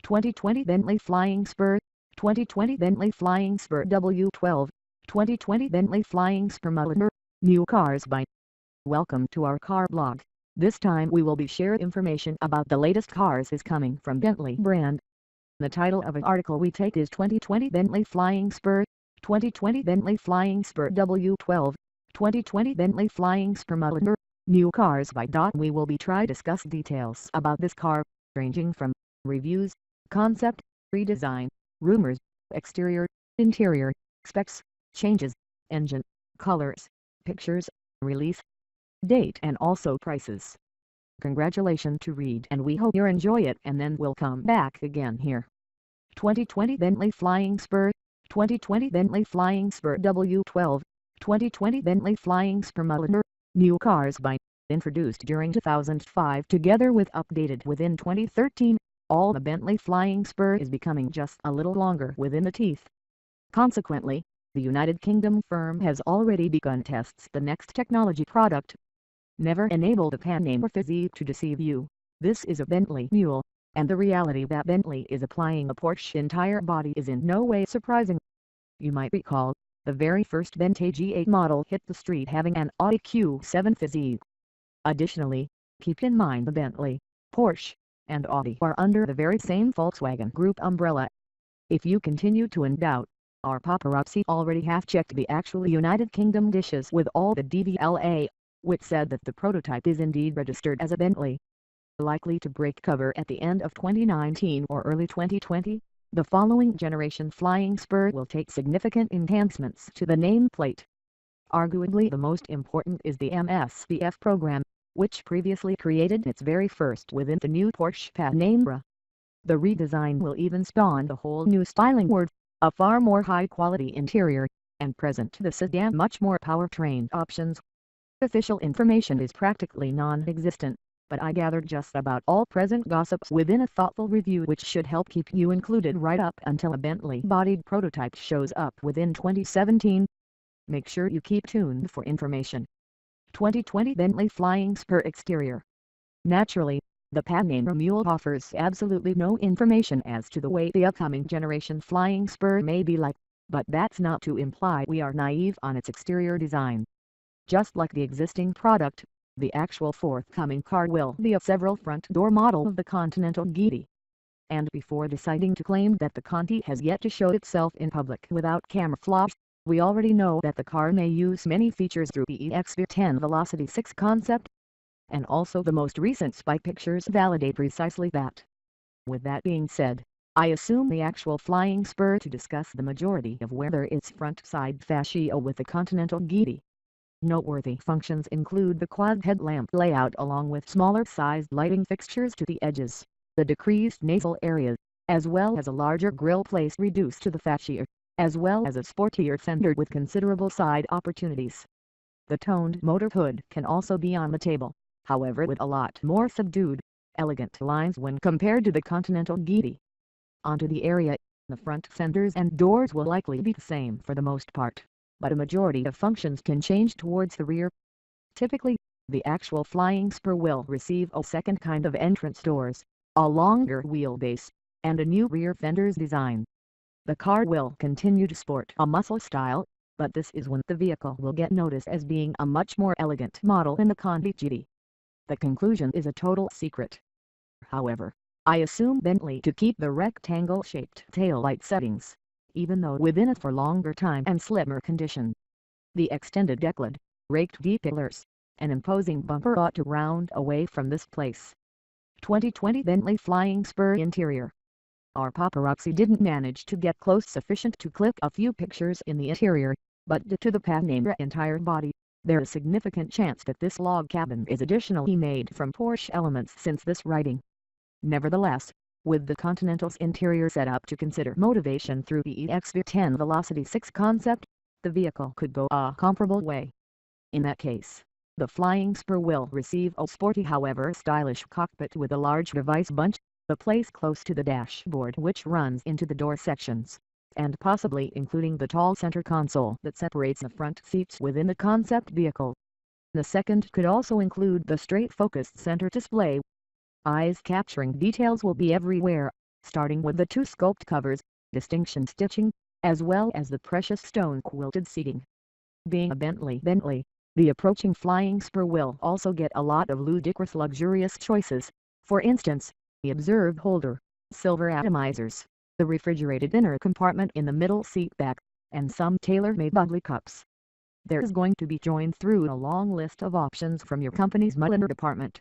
2020 Bentley Flying Spur, 2020 Bentley Flying Spur W12, 2020 Bentley Flying Spur Panamera, new cars by. Welcome to our car blog. This time we will be sharing information about the latest cars is coming from Bentley brand. The title of an article we take is 2020 Bentley Flying Spur, 2020 Bentley Flying Spur W12, 2020 Bentley Flying Spur Panamera, new cars by. We will be try discuss details about this car, ranging from reviews, concept, redesign, rumors, exterior, interior, specs, changes, engine, colors, pictures, release date and also prices. Congratulations to read and we hope you enjoy it and then we'll come back again here. 2020 Bentley Flying Spur, 2020 Bentley Flying Spur W12, 2020 Bentley Flying Spur Panamera, new cars by. Introduced during 2005 together with updated within 2013, all the Bentley Flying Spur is becoming just a little longer within the teeth. Consequently, the United Kingdom firm has already begun tests the next technology product. Never enable the Panamera physique to deceive you. This is a Bentley mule, and the reality that Bentley is applying a Porsche entire body is in no way surprising. You might recall, the very first Bentley G8 model hit the street having an Audi Q7 physique. Additionally, keep in mind the Bentley, Porsche, and Audi are under the very same Volkswagen Group umbrella. If you continue to in doubt, our paparazzi already have checked the actual United Kingdom dishes with all the DVLA, which said that the prototype is indeed registered as a Bentley. Likely to break cover at the end of 2019 or early 2020, the following generation Flying Spur will take significant enhancements to the nameplate. Arguably the most important is the MSPF program, which previously created its very first within the new Porsche Panamera. The redesign will even spawn a whole new styling world, a far more high-quality interior, and present the sedan much more powertrain options. Official information is practically non-existent, but I gathered just about all present gossips within a thoughtful review which should help keep you included right up until a Bentley-bodied prototype shows up within 2017. Make sure you keep tuned for information. 2020 Bentley Flying Spur exterior. Naturally, the Panamera mule offers absolutely no information as to the way the upcoming generation Flying Spur may be like, but that's not to imply we are naive on its exterior design. Just like the existing product, the actual forthcoming car will be a several front door model of the Continental guise. And before deciding to claim that the Conti has yet to show itself in public without camouflage, we already know that the car may use many features through the EX10 Velocity 6 concept. And also the most recent spy pictures validate precisely that. With that being said, I assume the actual Flying Spur to discuss the majority of whether its front side fascia with the Continental guise. Noteworthy functions include the quad headlamp layout along with smaller sized lighting fixtures to the edges, the decreased nasal areas, as well as a larger grille place reduced to the fascia, as well as a sportier fender with considerable side opportunities. The toned motor hood can also be on the table, however with a lot more subdued, elegant lines when compared to the Continental guise. Onto the area, the front fenders and doors will likely be the same for the most part, but a majority of functions can change towards the rear. Typically, the actual Flying Spur will receive a second kind of entrance doors, a longer wheelbase, and a new rear fenders design. The car will continue to sport a muscle style, but this is when the vehicle will get noticed as being a much more elegant model in the Conti GT. The conclusion is a total secret. However, I assume Bentley to keep the rectangle-shaped taillight settings, even though within it for longer time and slimmer condition. The extended decklid, raked D-pillars, and imposing bumper ought to round away from this place. 2020 Bentley Flying Spur interior. Our paparazzi didn't manage to get close sufficient to click a few pictures in the interior, but due to the Panamera entire body, there is significant chance that this log cabin is additionally made from Porsche elements since this writing. Nevertheless, with the Continental's interior set up to consider motivation through the EX10 Velocity 6 concept, the vehicle could go a comparable way. In that case, the Flying Spur will receive a sporty however stylish cockpit with a large device bunch, a place close to the dashboard which runs into the door sections, and possibly including the tall center console that separates the front seats within the concept vehicle. The second could also include the straight focused center display. Eyes capturing details will be everywhere, starting with the two sculpt covers, distinction stitching, as well as the precious stone quilted seating. Being a Bentley, the approaching Flying Spur will also get a lot of ludicrous luxurious choices. For instance, the observe holder, silver atomizers, the refrigerated inner compartment in the middle seat back, and some tailor-made ugly cups. There is going to be joined through a long list of options from your company's modeling department.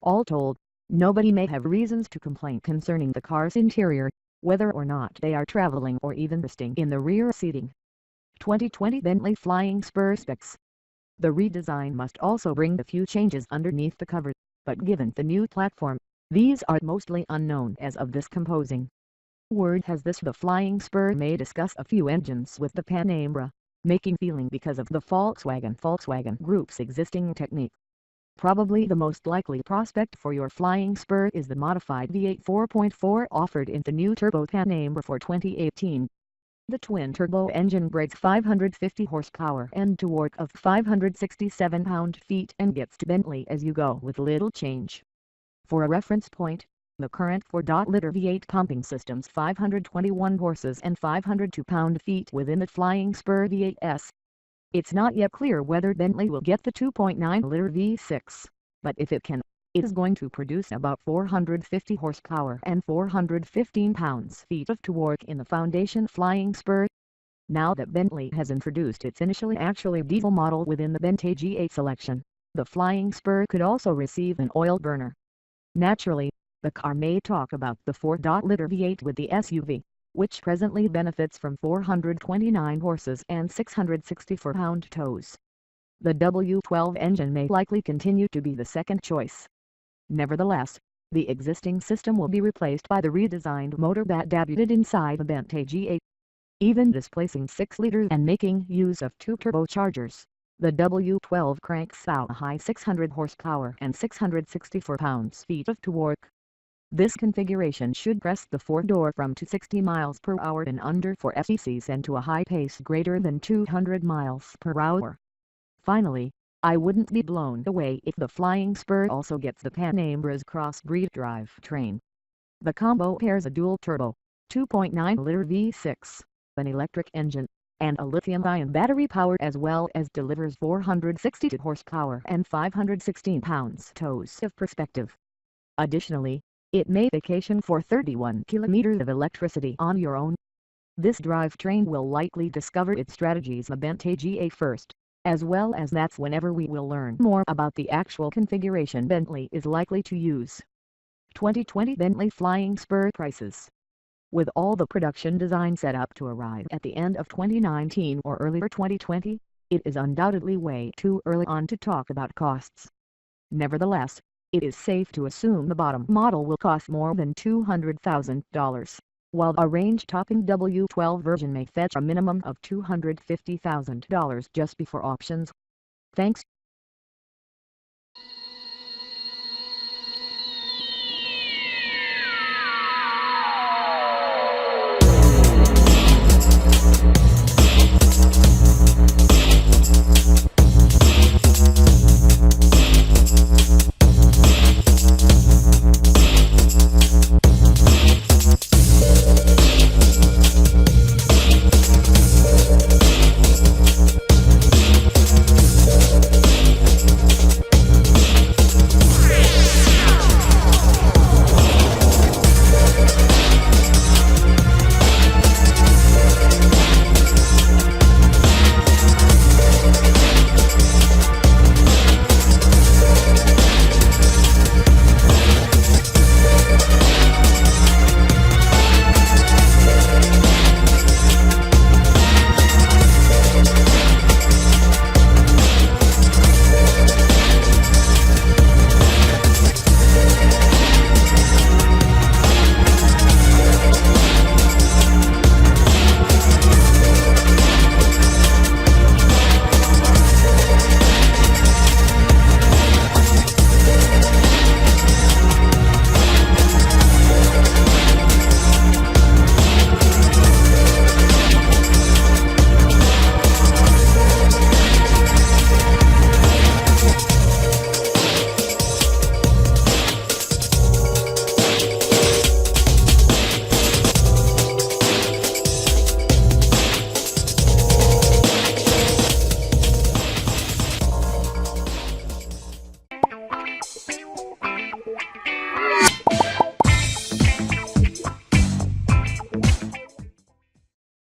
All told, nobody may have reasons to complain concerning the car's interior, whether or not they are traveling or even resting in the rear seating. 2020 Bentley Flying Spur specs. The redesign must also bring a few changes underneath the cover, but given the new platform, these are mostly unknown as of this composing. Word has this the Flying Spur may discuss a few engines with the Panamera, making feeling because of the Volkswagen Group's existing technique. Probably the most likely prospect for your Flying Spur is the modified V8 4.4 offered in the new Turbo Panamera for 2018. The twin-turbo engine breaks 550 horsepower and torque of 567 pound-feet and gets to Bentley as you go with little change. For a reference point, the current 4.0-liter V8 pumping system's 521 horses and 502 pound-feet within the Flying Spur V8s. It's not yet clear whether Bentley will get the 2.9-liter V6, but if it can, it is going to produce about 450 horsepower and 415 pounds-feet of torque in the foundation Flying Spur. Now that Bentley has introduced its initially diesel model within the Bentley G8 selection, the Flying Spur could also receive an oil burner. Naturally, the car may talk about the 4.0-liter V8 with the SUV, which presently benefits from 429 horses and 664 pound-toes. The W12 engine may likely continue to be the second choice. Nevertheless, the existing system will be replaced by the redesigned motor that debuted inside the Bentley G8. Even displacing 6 liters and making use of 2 turbochargers, the W12 cranks out a high 600 horsepower and 664 pounds-feet of torque. This configuration should press the 4-door from to 60 miles per hour in under 4 SECs and to a high pace greater than 200 miles per hour. Finally, I wouldn't be blown away if the Flying Spur also gets the Panamera's crossbreed drivetrain. The combo pairs a dual-turbo, 2.9-liter V6, an electric engine, and a lithium-ion battery power as well as delivers 462 horsepower and 516 pounds-toes of perspective. Additionally, it may vacation for 31 kilometers of electricity on your own. This drivetrain will likely discover its strategies the Bentley G8 first, as well as that's whenever we will learn more about the actual configuration Bentley is likely to use. 2020 Bentley Flying Spur prices. With all the production design set up to arrive at the end of 2019 or earlier 2020, it is undoubtedly way too early on to talk about costs. Nevertheless, it is safe to assume the bottom model will cost more than $200,000, while a range-topping W12 version may fetch a minimum of $250,000 just before options. Thanks.